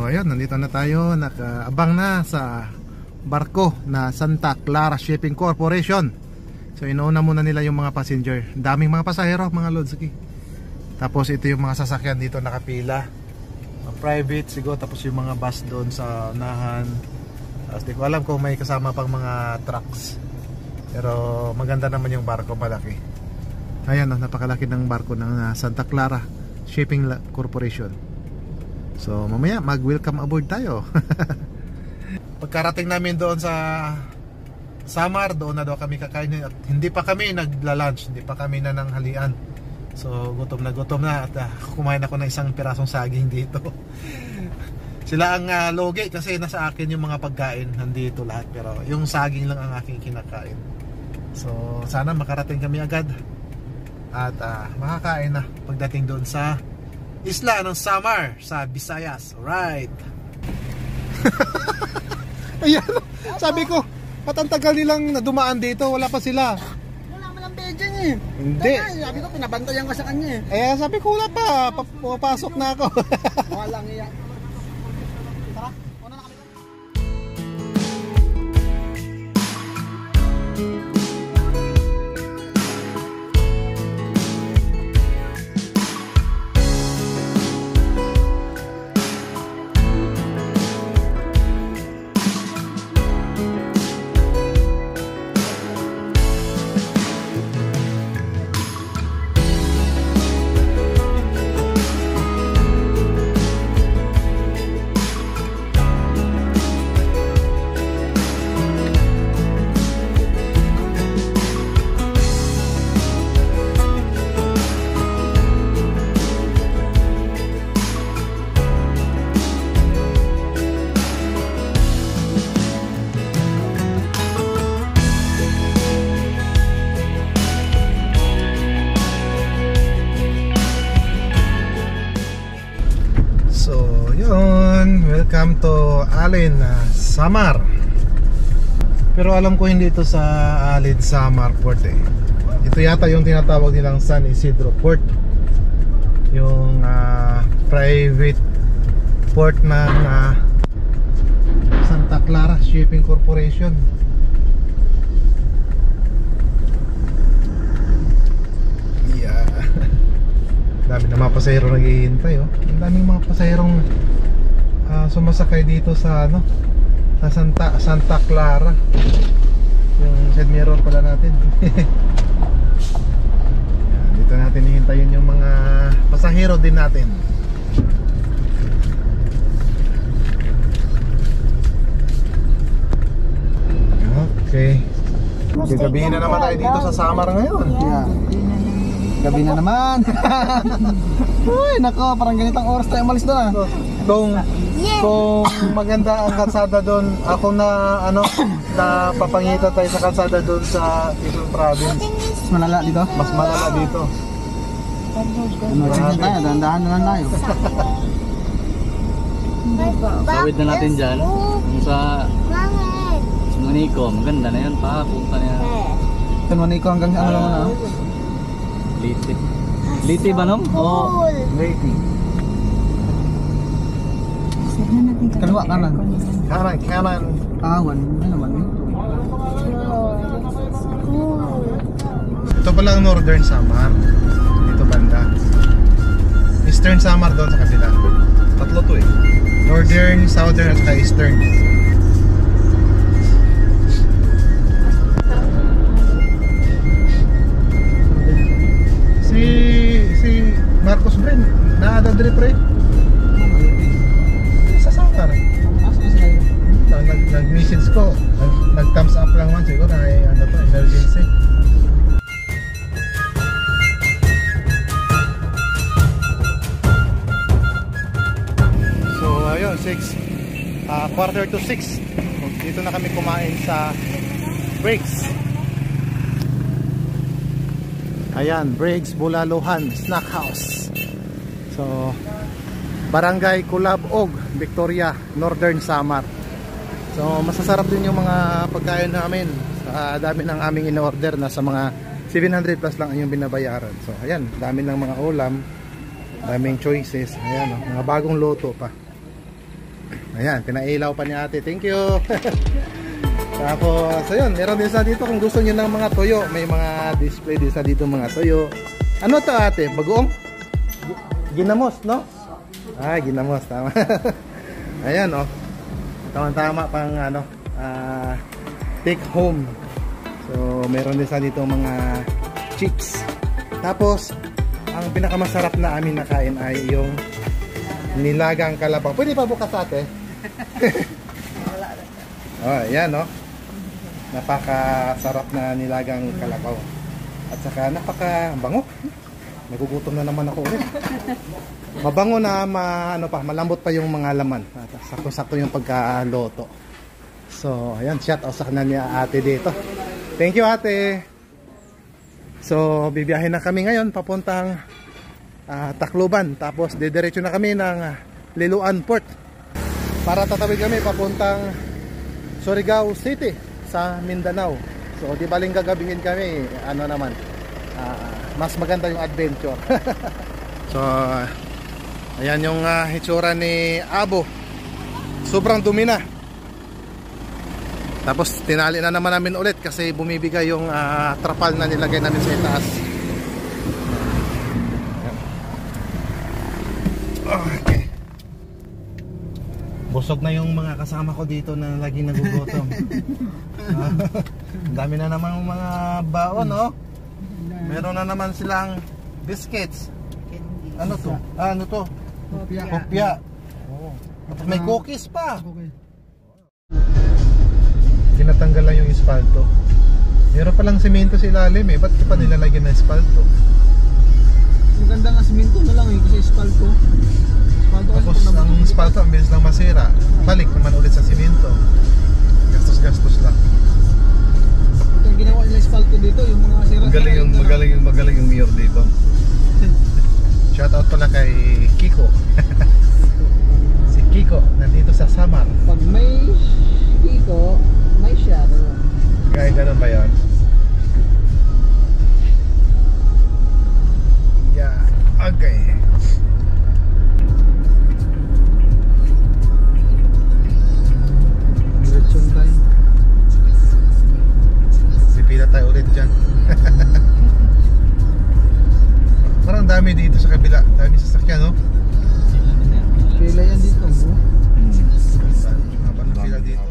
ayun, nandito na tayo. Nakaabang na sa barko na Santa Clara Shipping Corporation. So inuuna muna nila yung mga passenger. Daming mga pasahero, mga lods. Okay. Tapos ito yung mga sasakyan dito nakapila, private siguro. Tapos yung mga bus doon sa unahan. Tapos di ko alam kung may kasama pang mga trucks. Pero maganda naman yung barko, malaki. Ayan, napakalaki ng barko ng Santa Clara Shipping Corporation. So mamaya mag-welcome aboard tayo. Pagkarating namin doon sa Samar, doon na daw kami kakain. At hindi pa kami nagla-lunch, hindi pa kami nananghalian. So gutom na at kumain ako ng isang pirasong saging dito. Sila ang logi kasi nasa akin yung mga pagkain, nandito lahat. Pero yung saging lang ang aking kinakain. So sana makarating kami agad at makakain na pagdating doon sa isla ng Samar sa Visayas. Alright. Ayan, sabi ko, ba't ang tagal nilang dumaan dito? Wala pa sila. Wala mo lang bedyan eh. Hindi. Sabi ko, pinabantayan ka sa kanya eh. Eh, sabi ko wala pa. Papasok na ako. Walang iyak. Tara, una na kami. Welcome to Alin Samar. Pero alam ko hindi ito sa Alin Samar Port eh. Ito yata yung tinatawag nilang San Isidro Port, yung private port ng Santa Clara Shipping Corporation. Yeah. Dami na mga pasahero naghihintay oh. Ang daming mga pasaherong sumasakay dito sa sa Santa Clara. Yung side mirror pala natin. Yan, dito natin hihintayin yung mga pasahero din natin. Okay. Gabi na naman tayo dito sa Samar ngayon. Yeah. Gabi na naman. Uy, nako, parang ganitang oras tayo umalis doon Kung maganda ang kalsada doon, ako na na papangitan tayo sa kalsada doon sa Quezon Province. Mas malala dito? Mas malala dito. Ano tayo, dahan-dahan na lang tayo. Sawid na natin dyan. Yung sa Manico, maganda na yan pa. Punta na yan. Sa Manico hanggang sa ano naman na? Liti. Liti ba nom? Oo. Liti. Kaliwa, kanan. Kanan. Kawan. Ano naman ito? Ito pala ang Northern Samar. Dito banda. Eastern Samar doon sa kabila. Tatlo to eh. Northern, Southern at saka Eastern. Si Marcos Bren, naadadre pre. Sa Samar. Nag-message ko, nag-thumbs up lang man siguro na emergency. So ayun, quarter to 6. Dito na kami kumain sa Breaks. Ayan, Breaks Bulaluhan Snack House. So Barangay Kulabog, Victoria, Northern Samar. So masasarap din yung mga pagkain namin. Sa dami ng aming in-order, nasa mga 700 plus lang yung binabayaran. So ayan, dami ng mga ulam, daming choices. Ayan, mga bagong luto pa. Ayan, pinailaw pa ni ate. Thank you. Tapos, ayun, meron din sa dito kung gusto niyo ng mga toyo. May mga display din sa dito mga toyo. Ano to ate? Bagoong? Ginamos, no? Ah, ginamos, tama. Ayan, oh. Tama-tama pang ano, take home. So, meron din sa dito mga chips. Tapos, ang pinakamasarap na amin nakain ay yung nilagang kalabaw. Pwede pa bukas ate? Oh, ayan, oh. Napakasarap na nilagang kalabaw. At saka napaka-bango. Nagugutom na naman ako ulit. Mabango na malambot pa yung mga laman. Sakto-sakto yung pagkaloto. So, ayan, shout out sa kanila niya ate dito. Thank you ate. So, bibiyahin na kami ngayon papuntang Tacloban. Tapos didiretso na kami ng Liloan Port. Para tatawid kami papuntang Surigao City sa Mindanao. So, di baling gagabihin kami, ano naman, mas maganda yung adventure. So, ayan yung hitsura ni Abo. Sobrang dumi na. Tapos tinali na naman namin ulit kasi bumibigay yung trapal na nilagay namin sa itaas. Okay. Busog na yung mga kasama ko dito na laging nagugutom. Dami na naman yung mga baon, no? Meron na naman silang biscuits. Ano to? Ano to? Kopya. Oh. May cookies pa. Tinatanggal lang yung espalto. Meron palang semento sa ilalim eh. Ba't pa nilalagyan ng espalto? Maganda nga semento na lang eh, kasi espalto. Tapos ang espalto ang bilis lang masira. Balik naman ulit sa semento. Gastos-gastos lang. Ito yung ginawa nila espalto dito, yung mga sira. Magaling yung mayor dito. Shoutout pala kay Kiko. Si Kiko nandito sa Samar. Pag may Kiko, may shadow. Kaya ganun ba yun? Yeah, okay. Direction tayo. Pipila tayo ulit dyan. Parang dami dito sa kabila. Dami sasakyan, no? Pila yan dito, bro. Haba ng pila dito.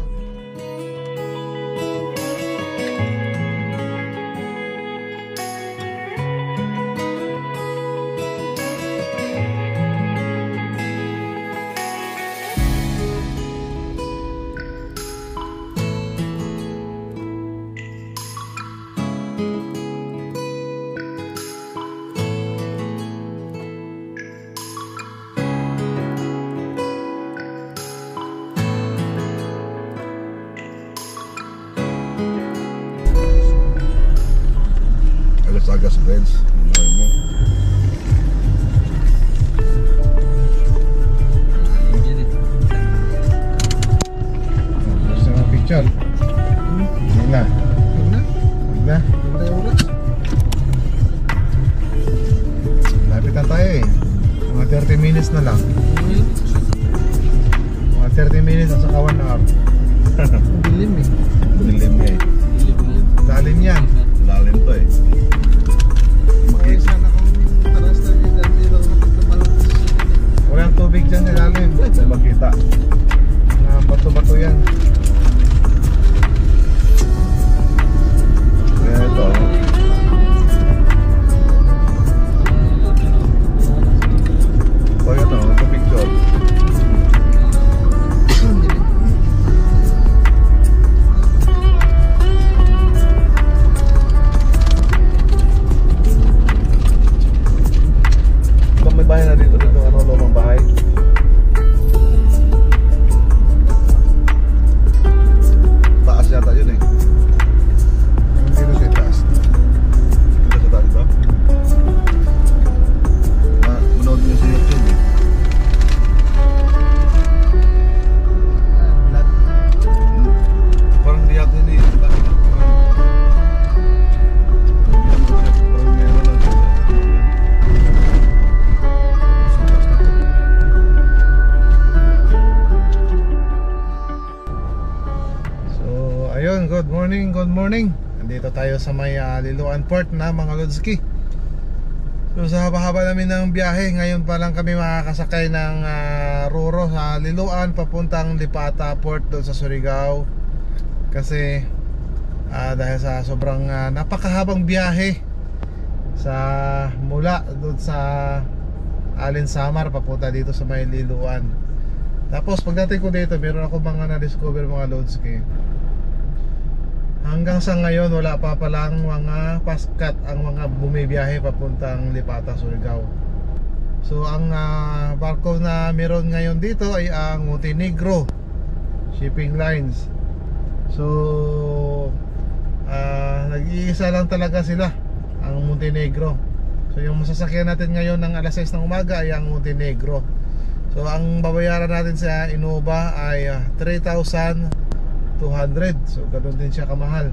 Agas friends, ano mo? Gusto mo picture? Hindi na. Huwag na. Lapit na tayo eh. Mga 30 minutes na lang. Mga 30 minutes at saka 1 hour. Dilim eh. Dilim niya eh. Lalim yan. Lalim to eh. Okay, sana kung taras na yun, dahil hindi lang matagpapalakas. Walang tubig dyan sa lalim. Hindi makita. Mga bato-bato yan. Kaya ito. Kaya ito, ito picture. May bahay na dito, ano, lumang bahay. good morning. Nandito tayo sa may Liloan Port na mga Lodski. So sa haba-haba namin ng biyahe, ngayon pa lang kami makakasakay ng Roro sa Liloan papuntang Lipata Port doon sa Surigao. Kasi dahil sa sobrang napakahabang biyahe sa mula doon sa Alin Samar papunta dito sa may Liloan. Tapos pagdating ko dito, meron ako mga na-discover mga Lodski. Hanggang sa ngayon wala pa palang mga paskat ang mga bumibiyahe papuntang Lipata, Surigao. So ang barko na meron ngayon dito ay ang Montenegro Shipping Lines. So nag-iisa lang talaga sila, ang Montenegro. So yung masasakyan natin ngayon ng alas 6 ng umaga ay ang Montenegro. So ang babayaran natin sa Innova ay 3,200. So ganoon din siya kamahal.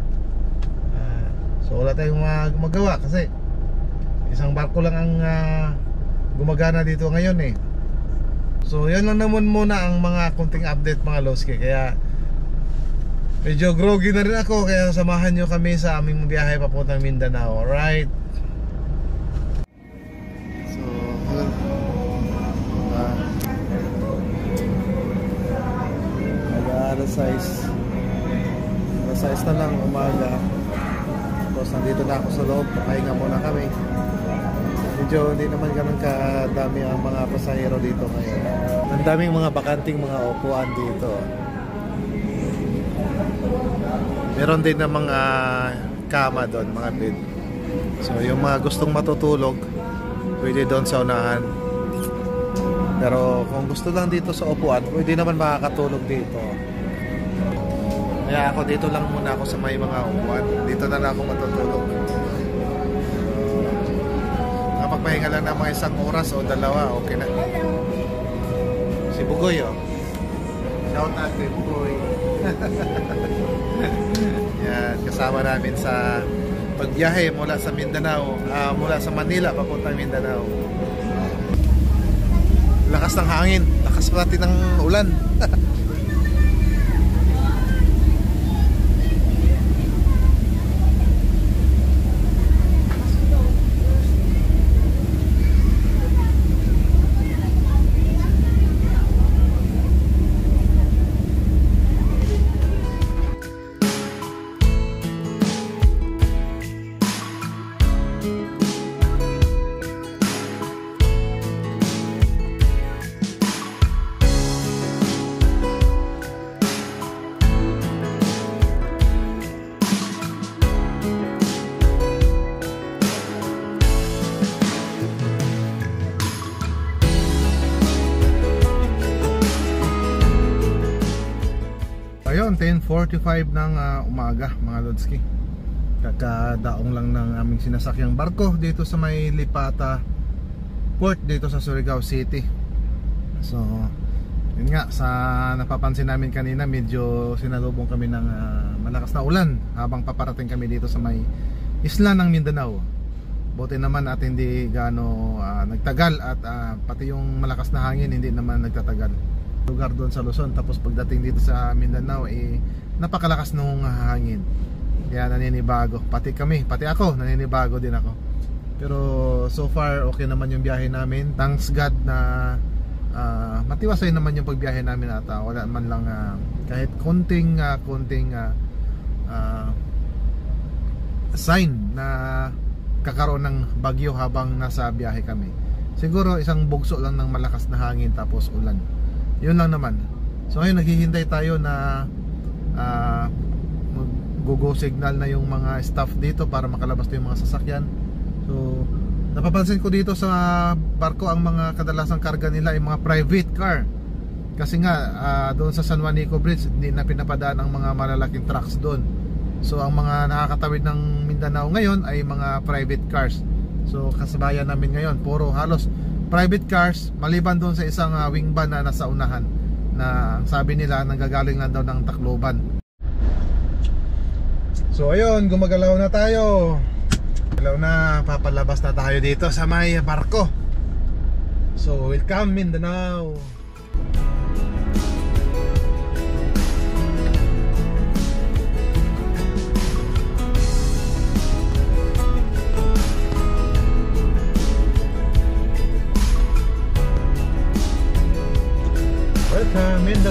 So wala tayong magawa kasi isang barko lang ang gumagana dito ngayon eh. So yan lang naman muna ang mga kunting update mga Lodski. Kaya medyo groggy na rin ako, kaya samahan nyo kami sa aming biyahe papuntang Mindanao. Alright. So alas 6 na lang umaga. Tapos nandito na ako sa loob, pahinga muna kami. Medyo hindi naman ganun kadami ang mga pasahero dito ngayon. Ang daming mga bakanting mga upuan dito. Meron din na mga kama doon, mga bed. So yung mga gustong matutulog, pwede doon sa unahan. Pero kung gusto lang dito sa upuan, pwede naman makakatulog dito. Kaya ako dito lang muna ako sa may mga upuan. Dito na lang ako matutulog. Kapag pahinga lang ng mga isang oras o dalawa, okay na. Si Bugoy, oh. Shout out kay Bugoy. Yan, kasama namin sa pagbiyahe mula sa Mindanao, mula sa Manila papunta Mindanao. Lakas ng hangin, lakas pati ng ulan. Ayun, 10:45 ng umaga mga Lodski. Kakadaong lang ng aming sinasakyang barko dito sa may Lipata Port dito sa Surigao City. So yun nga, sa napapansin namin kanina, medyo sinalubong kami ng malakas na ulan habang paparating kami dito sa may isla ng Mindanao. Buti naman at hindi gaano nagtagal at pati yung malakas na hangin hindi naman nagtatagal. Lugar doon sa Luzon, tapos pagdating dito sa Mindanao napakalakas nung hangin, kaya naninibago, pati ako naninibago din ako. Pero so far okay naman yung biyahe namin, thanks God na matiwasay naman yung pagbiyahe namin at wala man lang kahit konting sign na kakaroon ng bagyo habang nasa biyahe kami. Siguro isang bugso lang ng malakas na hangin tapos ulan. Yun lang naman. So ngayon naghihintay tayo na mag-go signal na yung mga staff dito para makalabas na yung mga sasakyan. So napapansin ko dito sa barko, ang mga kadalasang karga nila ay mga private car. Kasi nga doon sa San Juanico Bridge hindi na pinapadaan ang mga malalaking trucks doon. So ang mga nakakatawid ng Mindanao ngayon ay mga private cars. So kasabayan namin ngayon puro halos private cars, maliban doon sa isang wing van na nasa unahan na sabi nila nanggagaling lang daw ng Tacloban. So ayun, gumagalaw na tayo. Galaw na, papalabas na tayo dito sa may barko. So welcome Mindanao.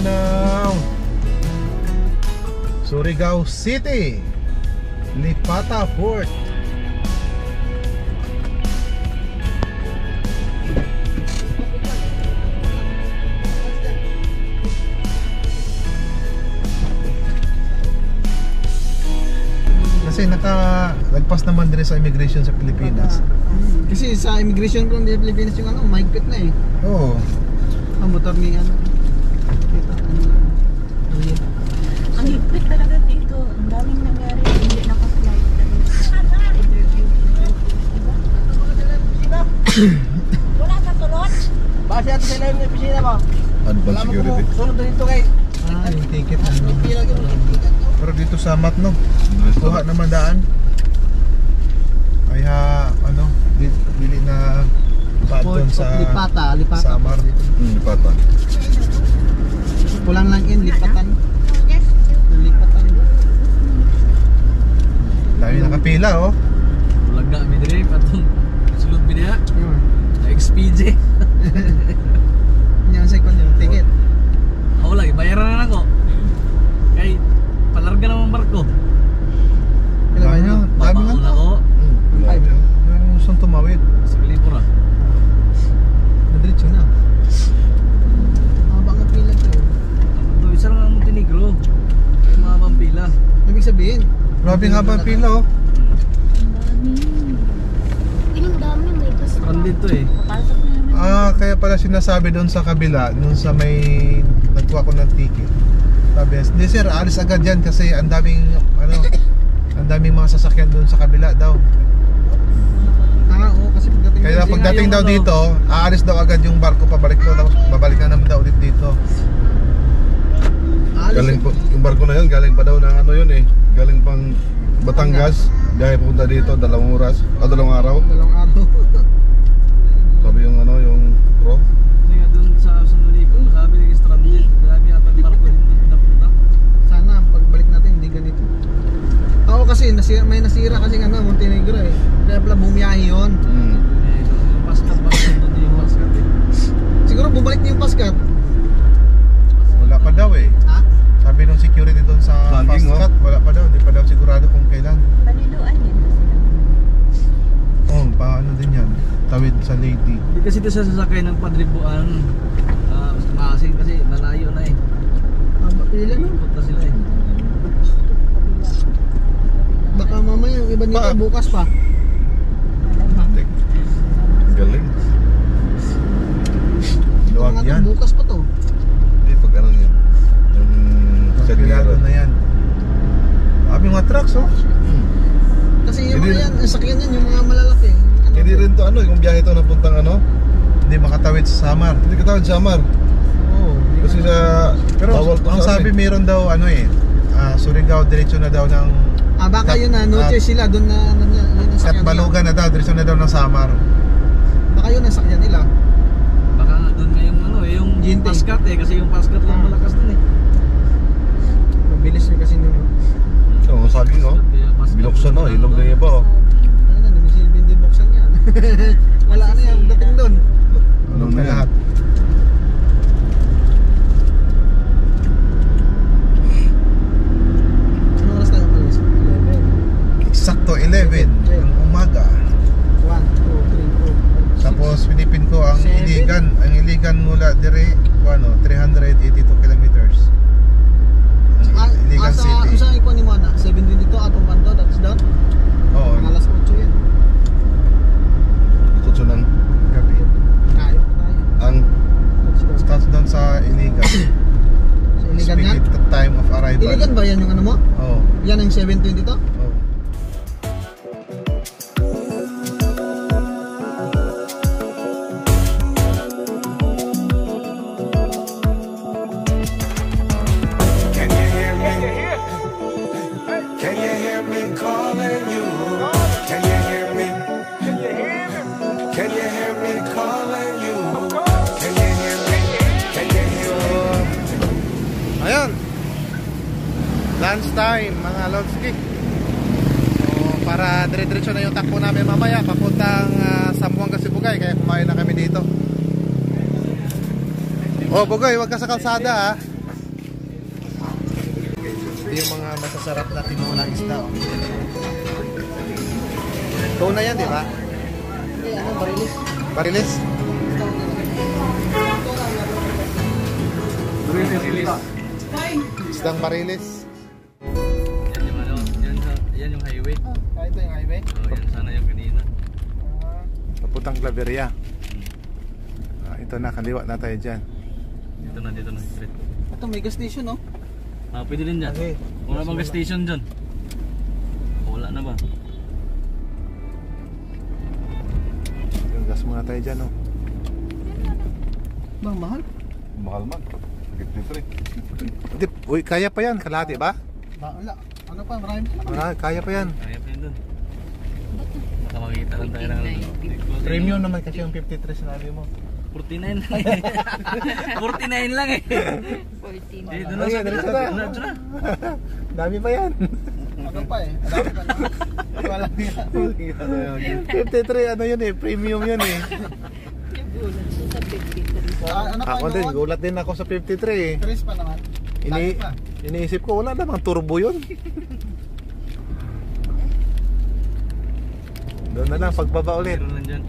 Mindanao, Surigao City, Lipata Port. Kasi nakalagpas naman din sa immigration sa Pilipinas. Kasi sa immigration ko ng Pilipinas yung ano, mahigpit na eh. Oo. Ang motor ni ano. Dito, Ang higpit talaga dito. Ang daming nangyari. Hindi naka-flight. Interview. Wala ka tulot? Base ato sa ilalim ng opisina mo. Advanced security. Sunod na dito kay. Yung ticket ano. Pilagyan mo yung ticket. Pero dito sa Matno, kuha naman daan. Kaya ano, bili na pa doon sa Lipata. Samar. Lipata. Pulang lang in, lipatan. Lipatan. Dami nakapila oh. Laga mi dire patong sulod mi diha. Yun. XPJ. Yan sa ikon yung ticket. Ako lagi bayaran na ako. Kay palarga naman barko. Kailan ba yun? Dami Babaon nga. ako. Ay, Yung gustong tumawid. Sa Kalipura. nadiretso na. Habang ang pila to. Ito isa lang ang Montenegro. Ay mga pampila. Ibig sabihin, Grabe nga ba ang pila oh. Ang dami. Ang dami. May bus pa. Stranded to eh. Papasok na naman. Kaya pala sinasabi doon sa kabila, doon sa may nagkuha ko ng ticket. Sabi, hindi sir, alis agad yan kasi ang daming ano, ang daming mga sasakyan doon sa kabila daw. oo, kasi pagdating Kaya Kasi pagdating nga daw yung ano- dito, aalis daw agad yung barko pabalik daw, tapos babalik na naman daw ulit dito. Galing po, yung barko na yun, galing pa daw ng ano yun eh. Galing pang Batangas, biyahe punta dito, 2 oras, o 2 araw. dalawang araw. Sabi yung ano, yung crew. Kasi nga doon sa Sandonico, sabi naging stranded. Dami ata yung barko din doon napunta. Sana pagbalik natin hindi ganito. Oo kasi may nasira kasi ano Montenegro eh. Kaya pala bumiyahe yun. Yung Pascat ba doon yung Pascat eh. Siguro bumalik niya yung Pascat. Wala pa daw eh. Ha? Sabi nung security doon sa Landing, Pascat, wala pa daw, hindi pa daw sigurado kung kailan. Paniluan yan. Oh, paano din yan? Tawid sa Leyte. Hindi kasi ito sa sasakay ng Padribuan. Maasin kasi malayo na eh. Pila no? Ikot na sila eh. Baka mamaya yung iba nito bukas pa. Galing. Luwag Mga yan. bukas pa to. Hindi, pag ano yun. Yung Pilado na yan. Sabi mga trucks oh. Kasi yung Hindi- mga yan, ang sakyan yan yung mga malalaki. Ano? Hindi rin to ano, kung biyahe to napuntang ano. Hindi makatawid sa Samar. Hindi ka tawad Samar. Oo. Kasi sa Pero bawal to ang sa sabi amin. meron daw ano eh, Surigao diretso na daw ng Baka yun na, no choice sila doon na yun ang sakyan nila. Katbalugan na daw, diretso na daw ng Samar. Baka yun ang sakyan nila. Baka nga doon nga yung ano eh, yung Ginting. Pascat eh. Kasi yung Pascat lang malakas doon eh. Mabilis yun kasi nung Oo, saging oh. Kaya Pascat Binuksan oh, lang ilog na doon. iba oh. ano na, namisilbin din buksan yan. Wala na yan, dating doon. Ano na yan? lahat. Anong oras tayo umalis? 11. Eksakto 11 ng umaga. 1, 2, 3, 4, 5, 6. Tapos pinipin ko ang Seven. Iligan mula dire ano 382 kilometers. Ang Iligan City. Saan ikuha ni Mona? 7 din dito, atong kanto, that's down. Oo, Mga alas 8 yan. Tutso ng gabi. Kaya pa tayo. ang Let's go. Starts down sa Iligan. Sa Iligan yan? Speak at time of arrival. Iligan ba yan yung ano mo? Oo. Yan ang 720 to? Oo. Can you hear me? Can you hear me calling you? Can you hear me? Can you hear me calling you? Can you hear me? Can you hear me? Ayun. Lunch time mga Lodski. So para dire-diretso na yung takbo namin mamaya papuntang Zamboanga Sibugay, kaya kumain na kami dito. Oh, Bugay, wag ka sa kalsada ha. Ito yung mga masasarap na tinulang isda. Oh. Tuna yan, di ba? Hindi, ano, barilis. Barilis? Isdang barilis. Yan yung ano, yan yung highway. Ah, ito yung highway. Oh, yan sana yung kanina. Papuntang Claveria. Ito na, kaliwa na tayo dyan. Dito na straight. Ito, may gas station, no? Ah, pwede din dyan. Okay. Wala bang gas station dyan? Wala na ba? Yung gas muna tayo dyan, oh. Bang, mahal? Mahal man. 53. Hindi, uy, kaya pa yan, kalahati ba? Wala. Ano pa, marami pa naman. Kaya pa yan. Kaya pa yun dun. Baka makita lang tayo ng Premium naman kasi yung 53 sinabi mo. 49 lang eh. 49 lang eh. 14. Dito na Okay, sa diretso na. diretso na. Dami pa yan. Ano pa eh. Marami pa naman. Wala niya. 53, ano yun eh, premium yun eh. Nagulat siya sa 53. Ano pa, Ako din, noon? gulat din ako sa 53 eh. Tres pa naman. Dami pa. Iniisip ko, wala namang turbo yun. Doon na lang, pagbaba ulit. Meron lang dyan.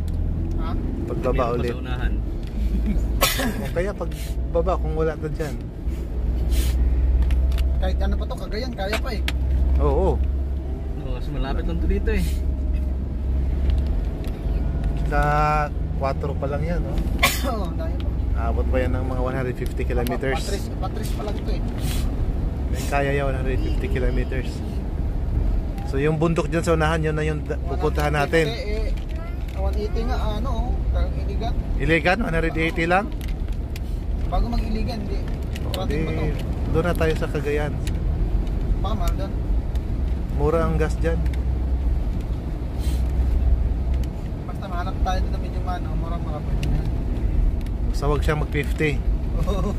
Ha? Pagbaba Meron pa ulit. sa unahan. O kaya pagbaba kung wala na dyan. Kahit ano pa to, Cagayan, kaya pa eh. Oo. No, kasi malapit lang to dito eh. Sa 4 pa lang yan, no? Oo, dahil pa. Abot pa yan ng mga 150 kilometers. Patris pa lang ito eh. May kaya yan, 150 kilometers. So yung bundok dyan sa unahan, yun na yung pupuntahan natin. 180 nga, ano, Iligan. Iligan, 180 lang? Bago mag-Iligan, hindi. Parating pa to. Doon na tayo sa Cagayan. Baka mahal doon. Mura ang gas dyan. Basta mahanap tayo dito medyo mura-mura pa yun. Basta huwag siya mag-50. Oo.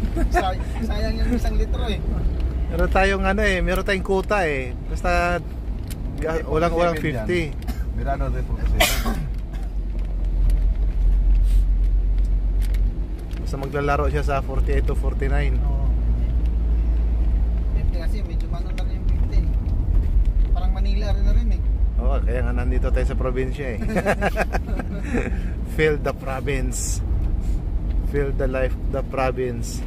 Sayang yung 1 litro eh. Meron tayong ano eh, meron tayong kuta eh. Basta walang 50. Mirano de por kasi. Basta maglalaro siya sa 48 to 49. Oo. 50 kasi medyo mano na rin yung 50. Parang Manila rin na rin eh. Oo, kaya nga nandito tayo sa probinsya eh. Feel the province. Feel the life of the province.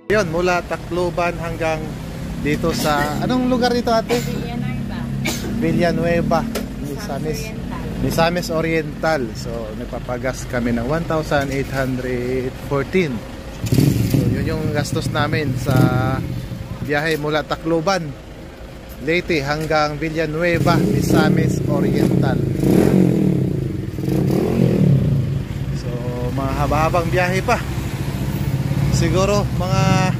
Yun, mula Tacloban hanggang dito sa anong lugar dito ate? Villanueva. Villanueva, Oriental. Misamis Oriental. So nagpapagas kami ng 1,814. So yun yung gastos namin sa biyahe mula Tacloban, Leyte hanggang Villanueva, Misamis Oriental. So mahaba-habang biyahe pa. Siguro mga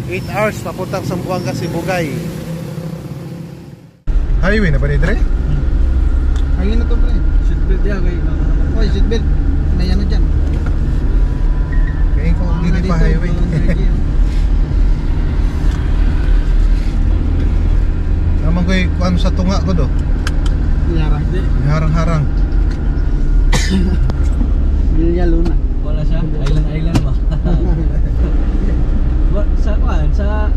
8 hours papuntang Zamboanga, Sibugay. Highway na ba ni Dre? Ayun na to pre. Seatbelt yan kayo. Oy, seatbelt. May ano dyan. Kaya kung hindi pa highway. Naman ko ano sa tunga ko do. Yara. Harang-harang. Villa Luna. Wala siya. Island ba? Sa kuan? Sa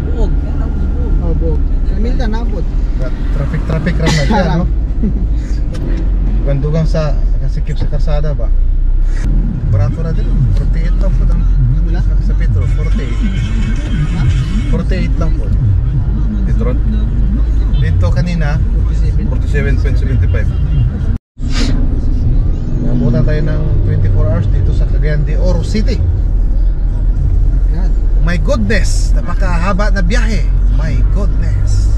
Buog. Yan ang Buog. Oh, Bog. Sa Milda nabot. Traffic ram na siya, no? Gandugang sa kasikip sa karsada ba? Barato na din. 48 lang po ang sa Petro. 48. 48 lang po. Petron Dito kanina 47.75. nabutan tayo ng 24 hours dito sa Cagayan de Oro City. Yan. My goodness, napakahaba na biyahe. My goodness.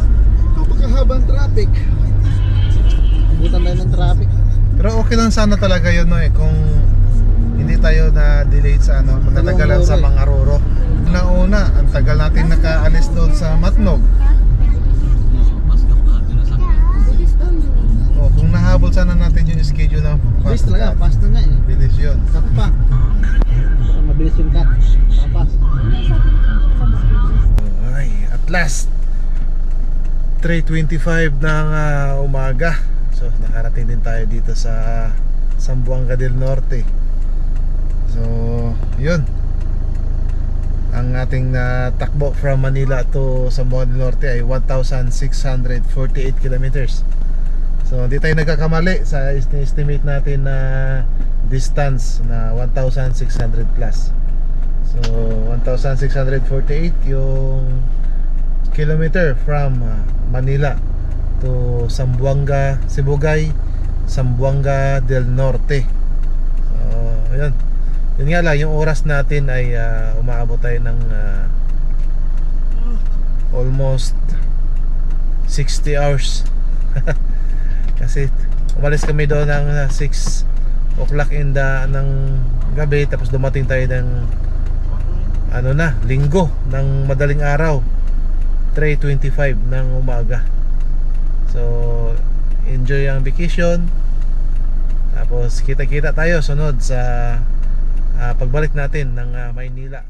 Napakahabang traffic. Abutan tayo ng traffic. Pero okay lang sana talaga yun, no, kung hindi tayo na delay sa natagalan sa mga roro. Una, ang tagal natin nakaalis doon sa Matnog. Kung nahabol sana natin yung schedule ng Bilis talaga, fast na nga eh. Bilis yun. Cut pa. Mabilis yung cut. Tapas. Ay, at last 3:25 ng umaga. So nakarating din tayo dito sa Zamboanga del Norte. So yun, ang ating takbo from Manila to Zamboanga del Norte ay 1,648 kilometers. So di tayo nagkakamali sa estimate natin na distance na 1,600 plus. So 1,648 yung kilometer from Manila to Zamboanga, Sibugay, Zamboanga del Norte. So ayun. Yun nga lang, yung oras natin ay umaabot tayo ng almost 60 hours. Kasi umalis kami doon ng 6 o'clock ng gabi, tapos dumating tayo ng linggo ng madaling araw, 3:25 ng umaga. So enjoy ang vacation. Tapos kita-kita tayo sunod sa pagbalik natin ng Maynila.